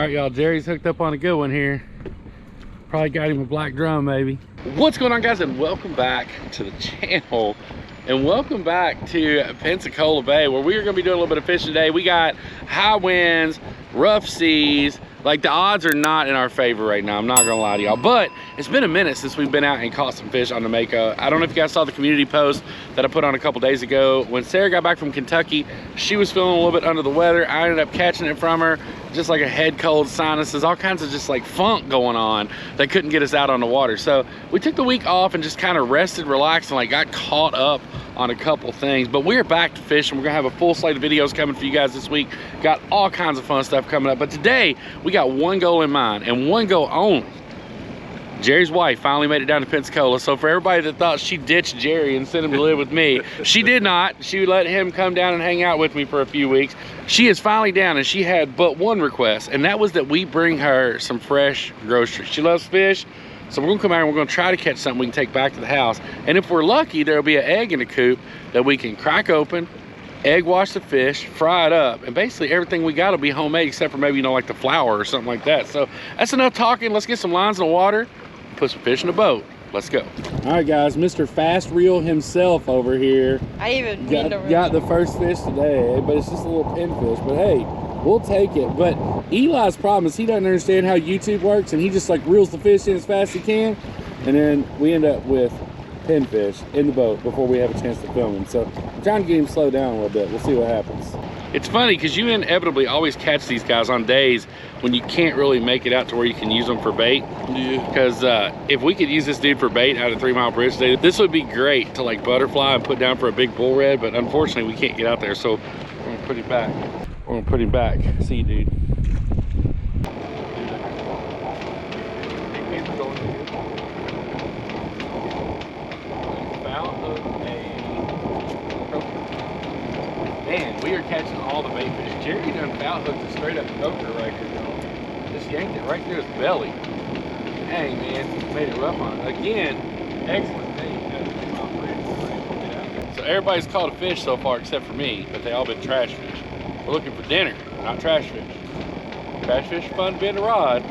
All right, y'all, Jerry's hooked up on a good one here. Probably got him a black drum, maybe. What's going on, guys, and welcome back to the channel. And welcome back to Pensacola Bay, where we are gonna be doing a little bit of fishing today. We got high winds, rough seas. Like, the odds are not in our favor right now, I'm not gonna lie to y'all. But it's been a minute since we've been out and caught some fish on the Mako. I don't know if you guys saw the community post that I put on a couple days ago. When Sarah got back from Kentucky, she was feeling a little bit under the weather. I ended up catching it from her. Just like a head cold, sinuses, all kinds of just like funk going on that couldn't get us out on the water. So we took the week off and just kind of rested, relaxed, and like got caught up on a couple things. But we're back to fishing. We're gonna have a full slate of videos coming for you guys this week. Got all kinds of fun stuff coming up. But today we got one goal in mind and one goal only. Jerry's wife finally made it down to Pensacola. So for everybody that thought she ditched Jerry and sent him to live with me, she did not. She let him come down and hang out with me for a few weeks. She is finally down, and she had but one request, and that was that we bring her some fresh groceries. She loves fish, so we're gonna come out and we're gonna try to catch something we can take back to the house. And if we're lucky, there'll be an egg in the coop that we can crack open, egg wash the fish, fry it up, and basically everything we got will be homemade except for maybe, you know, like the flour or something like that. So that's enough talking. Let's get some lines in the water, put some fish in the boat. Let's go. All right, guys, Mr. Fast Reel himself over here. I even got the first fish today, but it's just a little pinfish. But hey, we'll take it. But Eli's problem is he doesn't understand how YouTube works, and he just like reels the fish in as fast as he can, and then we end up with pinfish in the boat before we have a chance to film him. So I'm trying to get him slowed down a little bit. We'll see what happens. It's funny because you inevitably always catch these guys on days when you can't really make it out to where you can use them for bait. Yeah. Because if we could use this dude for bait out of 3 Mile Bridge today, this would be great to like butterfly and put down for a big bull red, but unfortunately we can't get out there, so we're gonna put him back. We're gonna put him back. See you, dude. Man, we are catching all the bait fish. Jerry done foul hooked a straight up croaker right here, y'all. Just yanked it right through his belly. Dang, man, made it rough on it. Again, excellent bait. So everybody's caught a fish so far except for me, but they all been trash fish. We're looking for dinner, not trash fish. Trash fish are fun to bend a rod,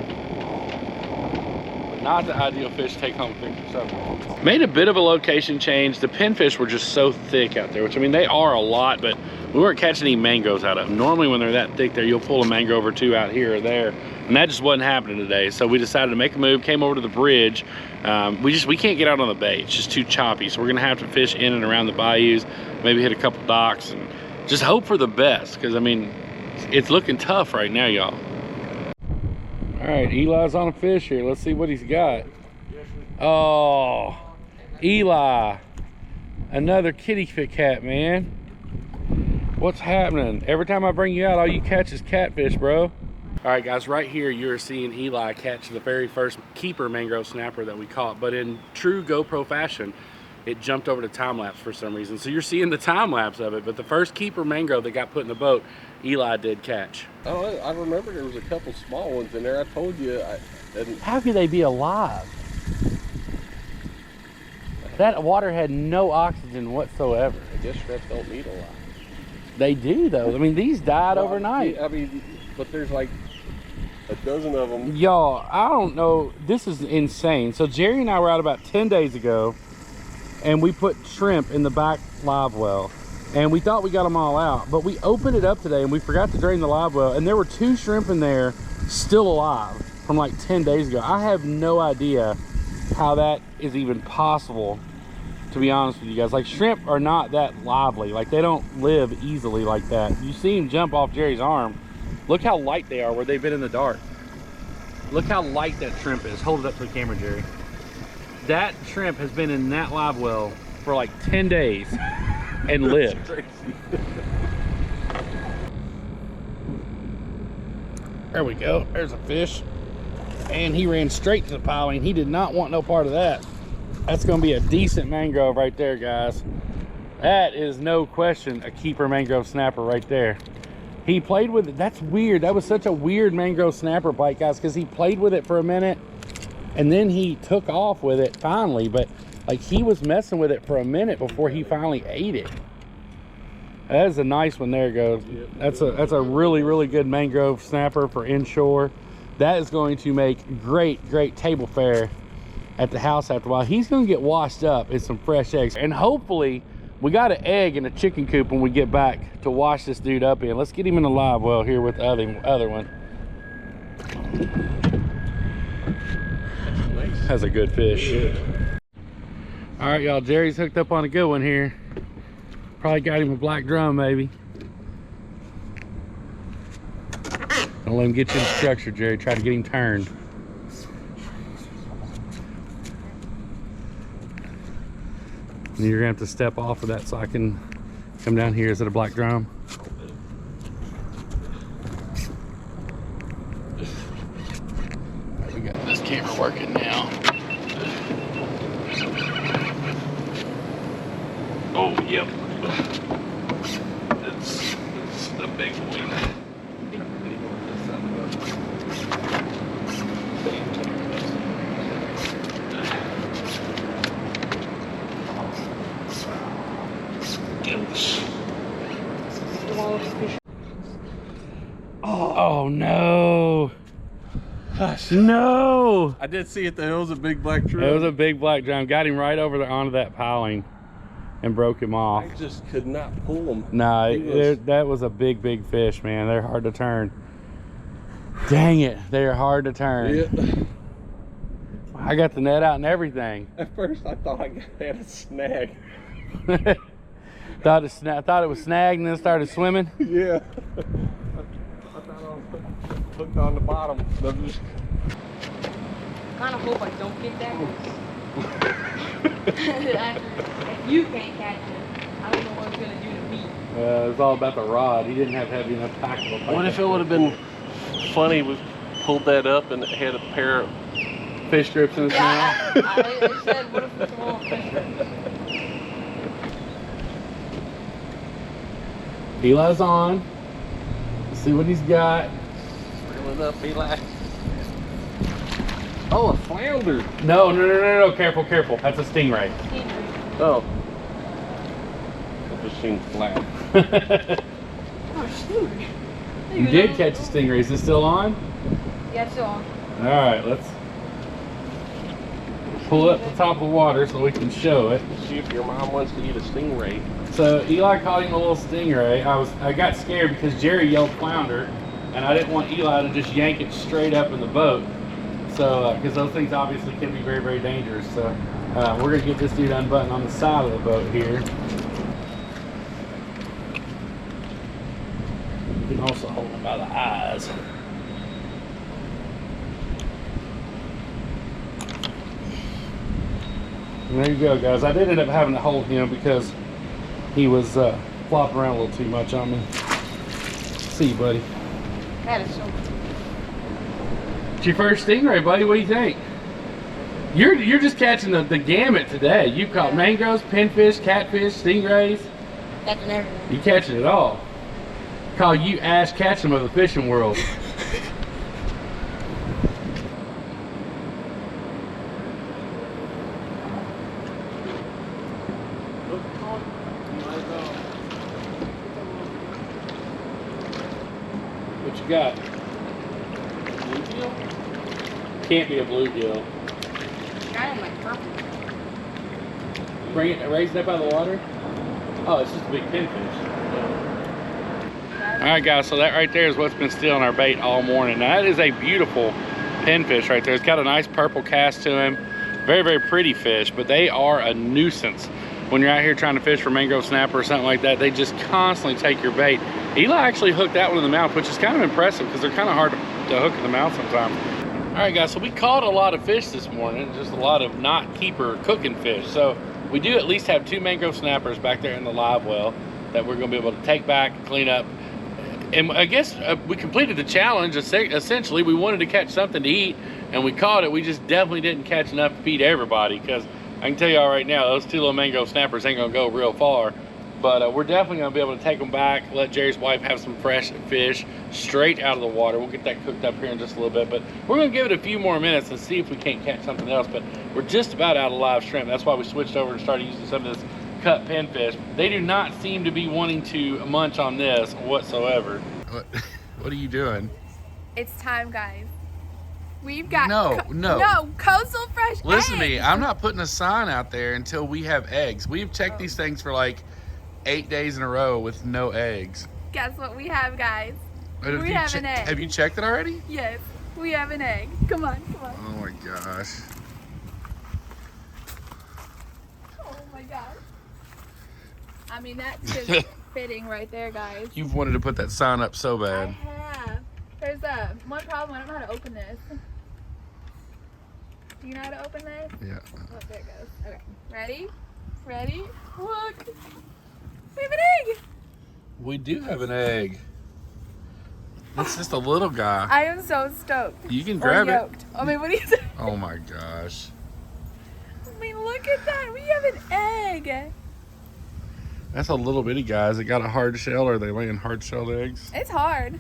but not the ideal fish to take home and cook yourself. Made a bit of a location change. The pinfish were just so thick out there, which I mean, they are a lot, but we weren't catching any mangroves out of them. Normally when they're that thick there, you'll pull a mangrove or two out here or there, and that just wasn't happening today. So we decided to make a move, came over to the bridge. We can't get out on the bay, it's just too choppy. So we're gonna have to fish in and around the bayous, maybe hit a couple docks and just hope for the best, because I mean, it's looking tough right now, y'all. All right, Eli's on a fish here. Let's see what he's got. Oh, Eli, another kitty cat, man. What's happening? Every time I bring you out, all you catch is catfish, bro. All right, guys, right here you're seeing Eli catch the very first keeper mangrove snapper that we caught, but in true GoPro fashion, it jumped over to time lapse for some reason. So you're seeing the time lapse of it, but the first keeper mangrove that got put in the boat, Eli did catch. Oh, I remember there was a couple small ones in there. I told you. How could they be alive? That water had no oxygen whatsoever. I guess shrimp don't need a lot. They do, though. I mean, these died overnight. I mean, but there's like a dozen of them. Y'all, I don't know. This is insane. So Jerry and I were out about 10 days ago, and we put shrimp in the back live well, and we thought we got them all out, but we opened it up today and we forgot to drain the live well, and there were 2 shrimp in there still alive from like 10 days ago. I have no idea how that is even possible, to be honest with you guys. Like, shrimp are not that lively. Like, they don't live easily like that. You see him jump off Jerry's arm. Look how light they are where they've been in the dark. Look how light that shrimp is. Hold it up to the camera, Jerry. That shrimp has been in that live well for like 10 days and lived. There we go. There's a fish. And he ran straight to the piling. He did not want no part of that. That's going to be a decent mangrove right there, guys. That is no question a keeper mangrove snapper right there. He played with it. That's weird. That was such a weird mangrove snapper bite, guys, because he played with it for a minute and then he took off with it finally. But like, he was messing with it for a minute before he finally ate it. That is a nice one. There it goes. Yep. That's a really good mangrove snapper for inshore. That is going to make great table fare at the house after a while. He's going to get washed up in some fresh eggs, and hopefully we got an egg in a chicken coop when we get back to wash this dude up in. Let's get him in the live well here with the other one. That's a good fish. Yeah. All right, y'all, Jerry's hooked up on a good one here. Probably got him a black drum, maybe. Don't let him get you in the structure, Jerry. Try to get him turned. And you're gonna have to step off of that so I can come down here. Is it a black drum? We got this camera working now. Oh, yep. It's a big one. Oh no. Gosh. No. I did see it though. It was a big black drum. It was a big black drum. Got him right over there onto that piling and broke him off. I just could not pull him. Nah, that was a big fish, man. They're hard to turn. Dang it, they're hard to turn. Yeah. I got the net out and everything. At first I thought I had a snag. thought it was snagged and then started swimming. Yeah. I thought I was hooked on the bottom. I kind of hope I don't get that. If you can't catch it, I don't know what it's gonna do to me. It was all about the rod. He didn't have heavy enough tackle. What if it would have been funny? We pulled that up and it had a pair of fish strips in his mouth? Yeah, I said, what if it's a little fish strips? Eli's on. Let's see what he's got. Reeling up, Eli. Oh, a flounder. No. Careful. That's a stingray. Oh. It just seemed flat. Oh, shoot. You did catch a stingray. Is it still on? Yeah, it's still on. All right, let's pull up the top of the water so we can show it. See if your mom wants to eat a stingray. So Eli caught him a little stingray. I got scared because Jerry yelled flounder, and I didn't want Eli to just yank it straight up in the boat. So, because those things obviously can be very dangerous. So we're gonna get this dude unbuttoned on the side of the boat here. You can also hold him by the eyes. And there you go, guys. I did end up having to hold him because he was flopping around a little too much on me. See you, buddy. That is so cool. It's your first stingray, buddy. What do you think? You're just catching the gamut today. You caught mangroves, pinfish, catfish, stingrays. Catching everything. You catching it all. Call you Ash Ketchum of the fishing world. What you got? Bluegill? Can't be a bluegill. Kind of like purple. Bring it, raise it up out of the water. Oh, it's just a big pinfish. All right, guys, so that right there is what's been stealing our bait all morning. Now, that is a beautiful pinfish right there. It's got a nice purple cast to him. Very pretty fish, but they are a nuisance. When you're out here trying to fish for mangrove snapper or something like that, they just constantly take your bait. Eli actually hooked that one in the mouth, which is kind of impressive because they're kind of hard to hook in the mouth sometimes. All right, guys, so we caught a lot of fish this morning, just a lot of not keeper cooking fish. So we do at least have 2 mangrove snappers back there in the live well that we're gonna be able to take back and clean up. And I guess we completed the challenge. Essentially, we wanted to catch something to eat, and we caught it. We just definitely didn't catch enough to feed everybody, because I can tell y'all right now, those 2 little mangrove snappers ain't gonna go real far. But we're definitely gonna be able to take them back, let Jerry's wife have some fresh fish straight out of the water. We'll get that cooked up here in just a little bit, but we're gonna give it a few more minutes and see if we can't catch something else. But we're just about out of live shrimp. That's why we switched over and started using some of this cut pinfish. They do not seem to be wanting to munch on this whatsoever. What are you doing? It's time, guys. We've got no coastal fresh Listen eggs. to me. I'm not putting a sign out there until we have eggs. We've checked these things for like 8 days in a row with no eggs. Guess what we have, guys? We have an egg. Have you checked it already? Yes, we have an egg. Come on, come on. Oh my gosh. Oh my gosh. I mean, that's just fitting right there, guys. You've wanted to put that sign up so I bad. have. There's one problem. I don't know how to open this. Do you know how to open this? Yeah. Oh, there it goes. Okay. Ready? Ready? Look. We have an egg. We do have an egg. It's just a little guy. I am so stoked. You can grab it. I mean, what do you say? Oh my gosh. I mean, look at that. We have an egg. That's a little bitty guy. Has it got a hard shell, or are they laying hard shelled eggs? It's hard.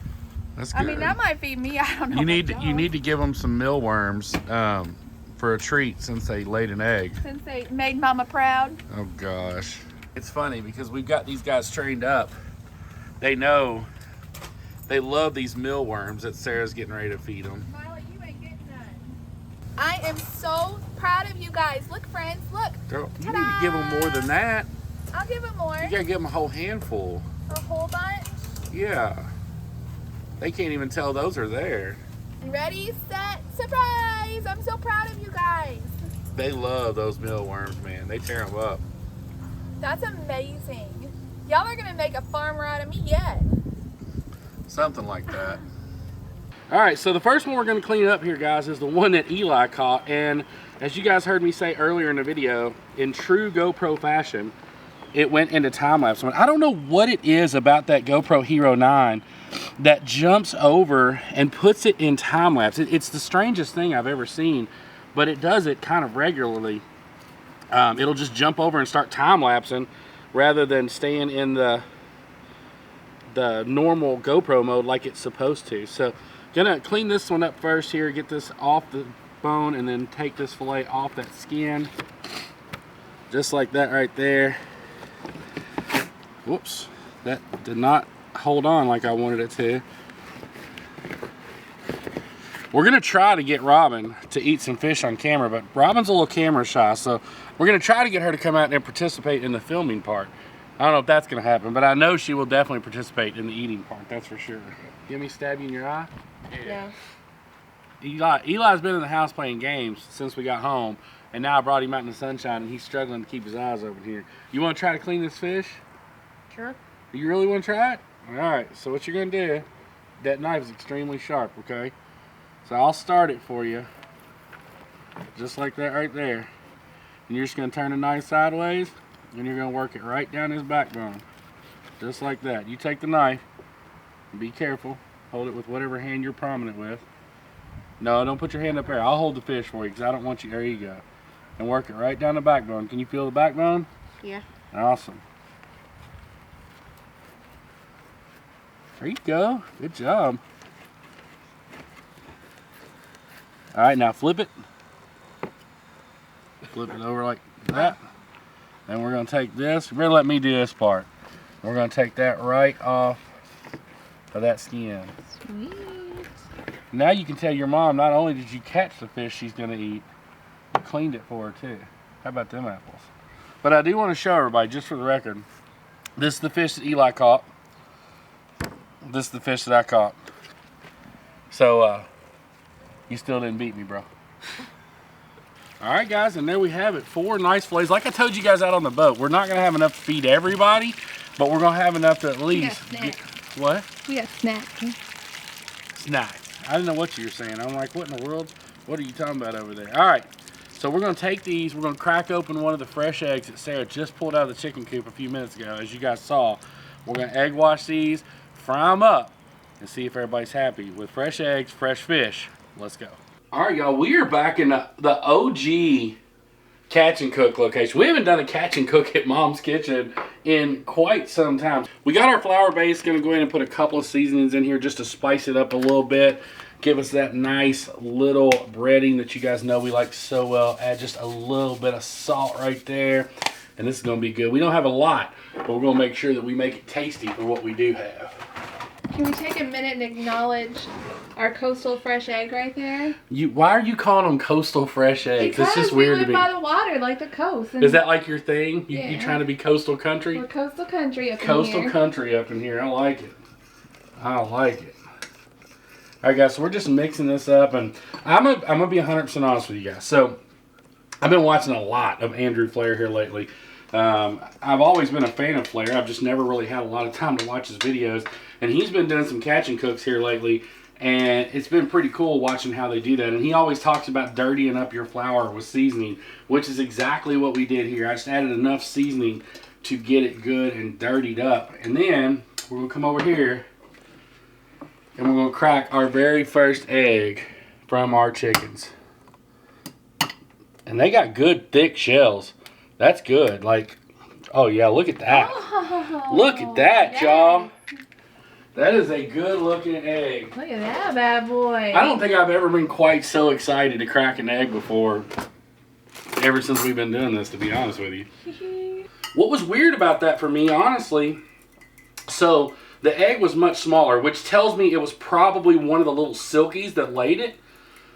That's good. I mean, that might feed me. I don't know. You need to give them some mealworms for a treat since they laid an egg. Since they made Mama proud. Oh gosh. It's funny because we've got these guys trained up. They know, they love these mealworms that Sarah's getting ready to feed them. Miley, you ain't getting none. I am so proud of you guys. Look, friends, look. Girl, you need to give them more than that. I'll give them more. You gotta give them a whole handful. A whole bunch. Yeah. They can't even tell those are there. Ready, set, surprise! I'm so proud of you guys. They love those mealworms, man. They tear them up. That's amazing. Y'all are gonna make a farmer out of me yet. Something like that. All right, so the first one we're gonna clean up here, guys, is the one that Eli caught. And as you guys heard me say earlier in the video, in true GoPro fashion, it went into time lapse. I don't know what it is about that GoPro Hero 9 that jumps over and puts it in time lapse. It's the strangest thing I've ever seen, but it does it kind of regularly. It'll just jump over and start time lapsing rather than staying in the normal GoPro mode like it's supposed to. So gonna clean this one up first here, get this off the bone, and then take this fillet off that skin. Just like that right there. Whoops, that did not hold on like I wanted it to. We're gonna try to get Robin to eat some fish on camera, but Robin's a little camera shy, so we're gonna try to get her to come out and participate in the filming part. I don't know if that's gonna happen, but I know she will definitely participate in the eating part, that's for sure. Give me stab you in your eye? Yeah. Eli's been in the house playing games since we got home, and now I brought him out in the sunshine and he's struggling to keep his eyes open here. You wanna try to clean this fish? Sure. You really wanna try it? All right, so what you're gonna do, that knife is extremely sharp, okay? So I'll start it for you, just like that right there. And you're just gonna turn the knife sideways, and you're gonna work it right down his backbone, just like that. You take the knife, and be careful, hold it with whatever hand you're prominent with. No, don't put your hand up there. I'll hold the fish for you, because I don't want you, there you go. And work it right down the backbone. Can you feel the backbone? Yeah. Awesome. There you go, good job. All right, now flip it. Flip it over like that. Then we're gonna take this. You better let me do this part. We're gonna take that right off of that skin. Sweet. Now you can tell your mom not only did you catch the fish she's gonna eat, you cleaned it for her too. How about them apples? But I do want to show everybody, just for the record, this is the fish that Eli caught. This is the fish that I caught. So, you still didn't beat me, bro. All right, guys, and there we have it. 4 nice fillets. Like I told you guys out on the boat, we're not going to have enough to feed everybody, but we're going to have enough to at least get... What? We got snacks. Snacks. I didn't know what you were saying. I'm like, what in the world? What are you talking about over there? All right, so we're going to take these. We're going to crack open one of the fresh eggs that Sarah just pulled out of the chicken coop a few minutes ago, as you guys saw. We're going to egg wash these, fry them up, and see if everybody's happy with fresh eggs, fresh fish. Let's go. All right, y'all, we are back in the OG catch and cook location. We haven't done a catch and cook at Mom's Kitchen in quite some time. We got our flour base, gonna go in and put a couple of seasonings in here just to spice it up a little bit. Give us that nice little breading that you guys know we like so well. Add just a little bit of salt right there. and this is going to be good. We don't have a lot, but we're going to make sure that we make it tasty for what we do have. Can we take a minute and acknowledge our coastal fresh egg right there? Why are you calling them coastal fresh eggs? Because it's just we weird live to me. by the water, like the coast. Is that like your thing? Yeah. You trying to be coastal country? We're coastal country up in Coastal here. country up in here. I like it. I like it. All right, guys. So we're just mixing this up, and I'm gonna be 100% honest with you guys. So I've been watching a lot of Andrew Flair here lately. I've always been a fan of Flair. I've just never really had a lot of time to watch his videos, and he's been doing some catch and cooks here lately, and it's been pretty cool watching how they do that. And he always talks about dirtying up your flour with seasoning, which is exactly what we did here. I just added enough seasoning to get it good and dirtied up, and then we're gonna come over here and we're gonna crack our very first egg from our chickens. And they got good thick shells. That's good. Like, oh yeah, look at that. Oh, Look at that, yes. y'all. That is a good looking egg. Look at that bad boy. I don't think I've ever been quite so excited to crack an egg before, ever since we've been doing this, to be honest with you. What was weird about that for me, honestly, so the egg was much smaller, which tells me it was probably one of the little silkies that laid it.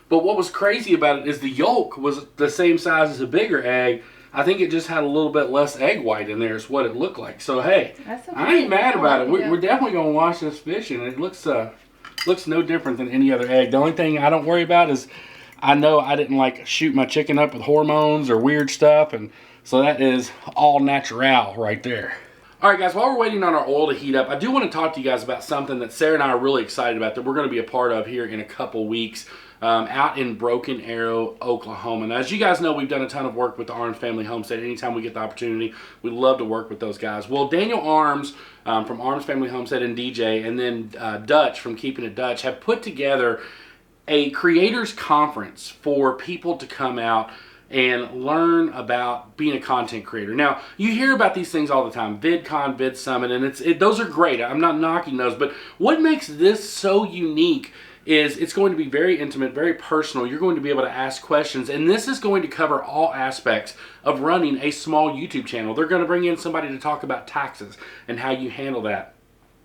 But what was crazy about it is the yolk was the same size as a bigger egg. I think it just had a little bit less egg white in there is what it looked like. So, hey, That's okay. I ain't mad about it. Yeah. We're definitely going to wash this fish, and it looks no different than any other egg. The only thing I don't worry about is I know I didn't like shoot my chicken up with hormones or weird stuff, and so that is all natural right there. All right, guys, while we're waiting on our oil to heat up, I do want to talk to you guys about something that Sarah and I are really excited about that we're going to be a part of here in a couple weeks. Out in Broken Arrow, Oklahoma. Now, as you guys know, we've done a ton of work with the Arms Family Homestead. Anytime we get the opportunity, we love to work with those guys. Well, Daniel Arms from Arms Family Homestead and DJ, and then Dutch from Keeping It Dutch, have put together a creators conference for people to come out and learn about being a content creator. Now, you hear about these things all the time, VidCon, VidSummit, and those are great. I'm not knocking those, but what makes this so unique is it's going to be very intimate, very personal. You're going to be able to ask questions, and this is going to cover all aspects of running a small YouTube channel. They're going to bring in somebody to talk about taxes and how you handle that.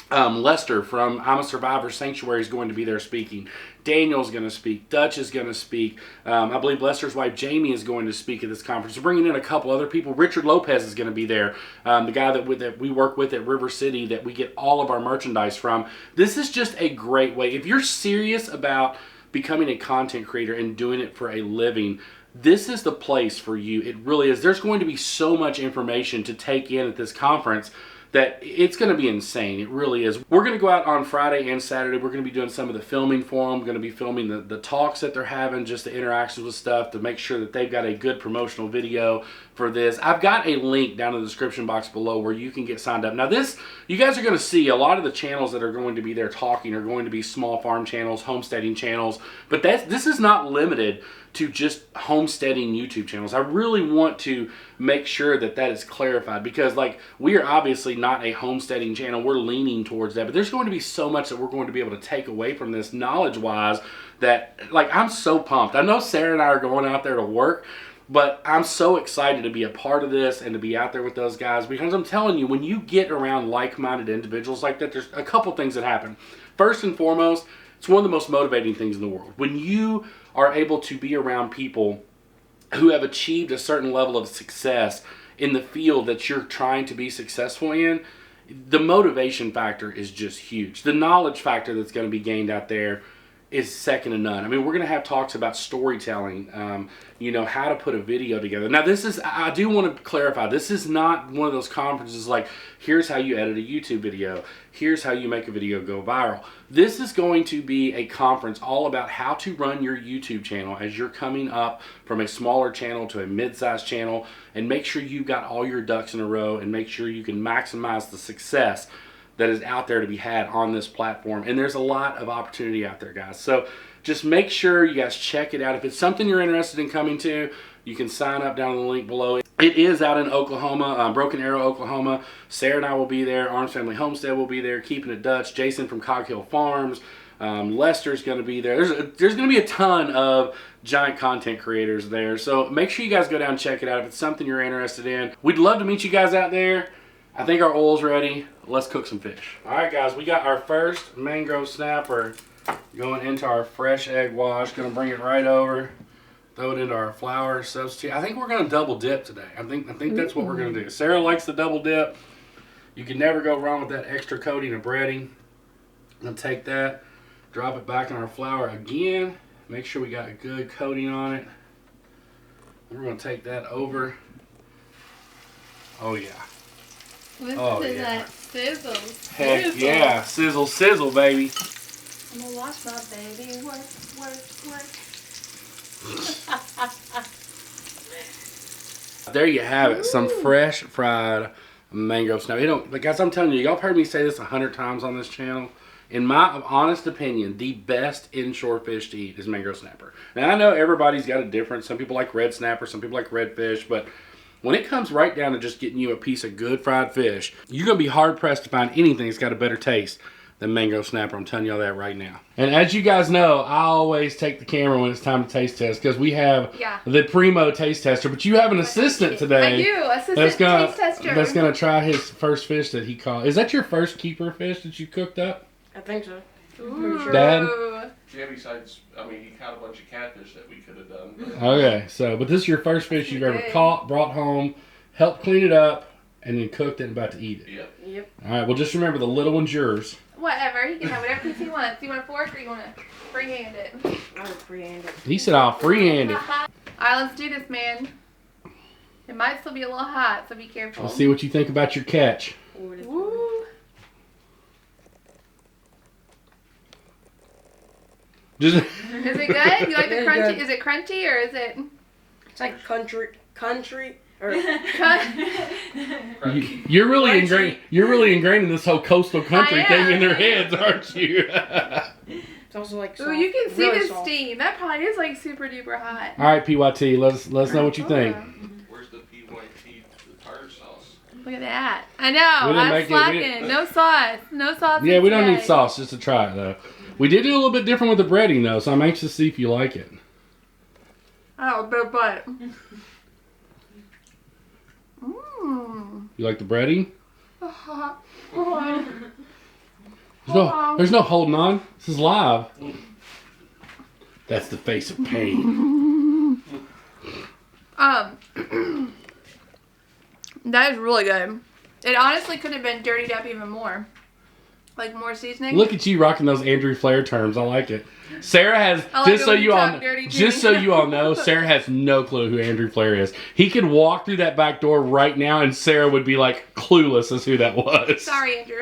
Lester from I'm a Survivor Sanctuary is going to be there speaking. Daniel's going to speak. Dutch is going to speak. I believe Lester's wife Jamie is going to speak at this conference. We're bringing in a couple other people. Richard Lopez is going to be there. The guy that we work with at River City that we get all of our merchandise from. This is just a great way. If you're serious about becoming a content creator and doing it for a living, this is the place for you. It really is. There's going to be so much information to take in at this conference that it's going to be insane. It really is. We're going to go out on Friday and Saturday. We're going to be doing some of the filming for them. We're going to be filming the talks that they're having, just the interactions with stuff to make sure that they've got a good promotional video for this. I've got a link down in the description box below where you can get signed up. Now this, you guys are going to see a lot of the channels that are going to be there talking are going to be small farm channels, homesteading channels, but this is not limited to just homesteading YouTube channels. I really want to make sure that that is clarified because like we are obviously not a homesteading channel. We're leaning towards that, but there's going to be so much that we're going to be able to take away from this knowledge-wise that like I'm so pumped. I know Sarah and I are going out there to work, but I'm so excited to be a part of this and to be out there with those guys because I'm telling you, when you get around like-minded individuals like that, there's a couple things that happen. First and foremost, it's one of the most motivating things in the world. When you are able to be around people who have achieved a certain level of success in the field that you're trying to be successful in, the motivation factor is just huge. The knowledge factor that's going to be gained out there is second to none. I mean, we're going to have talks about storytelling, you know, how to put a video together. Now, this is, I do want to clarify, this is not one of those conferences like, here's how you edit a YouTube video, here's how you make a video go viral. This is going to be a conference all about how to run your YouTube channel as you're coming up from a smaller channel to a mid-sized channel, and make sure you've got all your ducks in a row and make sure you can maximize the success that is out there to be had on this platform. And there's a lot of opportunity out there, guys. So just make sure you guys check it out. If it's something you're interested in coming to, you can sign up down in the link below. It is out in Oklahoma, Broken Arrow, Oklahoma. Sarah and I will be there. Arms Family Homestead will be there. Keeping It Dutch. Jason from Cog Hill Farms. Lester's going to be there. There's going to be a ton of giant content creators there. So make sure you guys go down and check it out if it's something you're interested in. We'd love to meet you guys out there. I think our oil's ready. Let's cook some fish. All right, guys, we got our first mangrove snapper going into our fresh egg wash. Going to bring it right over. Throw it into our flour substitute. I think we're going to double dip today. I think that's what we're going to do. Sarah likes the double dip. You can never go wrong with that extra coating of breading. I'm going to take that, drop it back in our flour again. Make sure we got a good coating on it. We're going to take that over. Oh, yeah. Listen to that sizzle. Heck yeah. Sizzle, sizzle, baby. I'm going to watch my baby work. There you have it. Some fresh fried mangrove snapper. Guys, I'm telling you, y'all have heard me say this 100 times on this channel. In my honest opinion, the best inshore fish to eat is mangrove snapper. Now, I know everybody's got a different. Some people like red snapper, some people like redfish, but when it comes right down to just getting you a piece of good fried fish, you're going to be hard-pressed to find anything that's got a better taste than mangrove snapper. I'm telling y'all that right now. And as you guys know, I always take the camera when it's time to taste test because we have the primo taste tester, but you have an assistant today. I do, assistant taste tester. That's going to try his first fish that he caught. Is that your first keeper fish that you cooked up? I think so. Ooh. Sure. Dad? Yeah, besides, I mean, he caught a bunch of catfish that we could have done. But... Okay, but this is your first fish you've ever caught, brought home, helped clean it up, and then cooked it and about to eat it. Yep. All right, well, just remember the little one's yours. Whatever, he can have whatever piece he wants. You want a fork or you want to freehand it? I would freehand it. He said I'll freehand it. Alright, let's do this, man. It might still be a little hot, so be careful. Let's see what you think about your catch. Woo. Just Is it good? You like the Very crunchy? good. Is it crunchy or is it? It's like country, or You're really ingrained. You're really ingrained in this whole coastal country I thing am. in their heads, aren't you? it's also like Ooh, soft, you can see really the soft. steam. That probably is like super duper hot. All right, PYT. Let us know what you think. Where's the PYT, the tartar sauce? Look at that. I know. We didn't I'm make it- we slacking. didn't- No sauce. No sauce. Yeah, we don't today. need sauce just to try it though. We did do a little bit different with the breading though, so I'm anxious to see if you like it. Oh, but. Mmm. You like the breading? Hold There's no holding on. This is live. That's the face of pain. That is really good. It honestly could have been dirtied up even more. Like more seasoning. Look at you rocking those Andrew Flair terms. I like it. Sarah has I like just it so when you you all talk dirty to just me. so you all know, Sarah has no clue who Andrew Flair is. He could walk through that back door right now, and Sarah would be like clueless as who that was. Sorry, Andrew.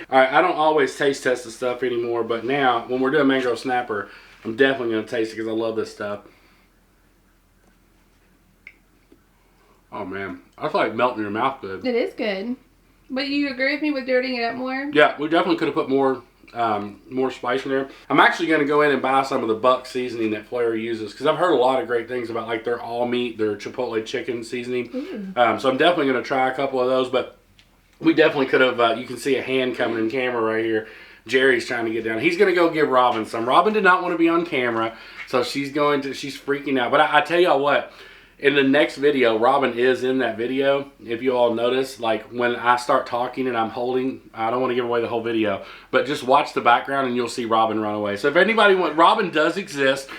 All right, I don't always taste test the stuff anymore, but now when we're doing mangrove snapper, I'm definitely gonna taste it because I love this stuff. Oh man, I feel like melting in your mouth good. It is good. But you agree with me with dirtying it up more? Yeah, we definitely could have put more spice in there. I'm actually going to go in and buy some of the buck seasoning that Flair uses because I've heard a lot of great things about like their all meat, their chipotle chicken seasoning. So I'm definitely going to try a couple of those. But we definitely could have. You can see a hand coming in camera right here. Jerry's trying to get down. He's going to go give Robin some. Robin did not want to be on camera, so she's freaking out. But I tell y'all what. In the next video, Robin is in that video. If you all notice, like when I start talking and I'm holding, I don't want to give away the whole video, but just watch the background and you'll see Robin run away. So if anybody wants, Robin does exist.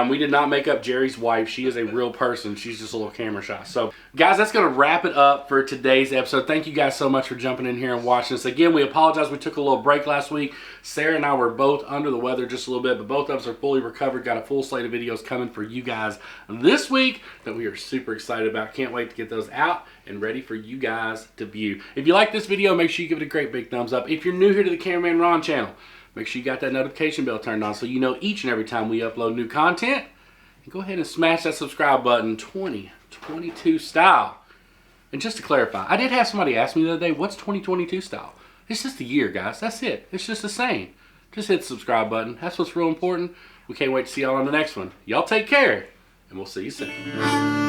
We did not make up Jerry's wife. She is a real person. She's just a little camera shy. So guys, that's going to wrap it up for today's episode. Thank you guys so much for jumping in here and watching us. Again, we apologize. We took a little break last week. Sarah and I were both under the weather just a little bit, but both of us are fully recovered. Got a full slate of videos coming for you guys this week that we are super excited about. Can't wait to get those out and ready for you guys to view. If you like this video, make sure you give it a great big thumbs up. If you're new here to the Cameraman Ron channel, make sure you got that notification bell turned on so you know each and every time we upload new content. And go ahead and smash that subscribe button 2022 style. And just to clarify, I did have somebody ask me the other day, what's 2022 style? It's just a year, guys. That's it. It's just the same. Just hit the subscribe button. That's what's real important. We can't wait to see y'all on the next one. Y'all take care, and we'll see you soon.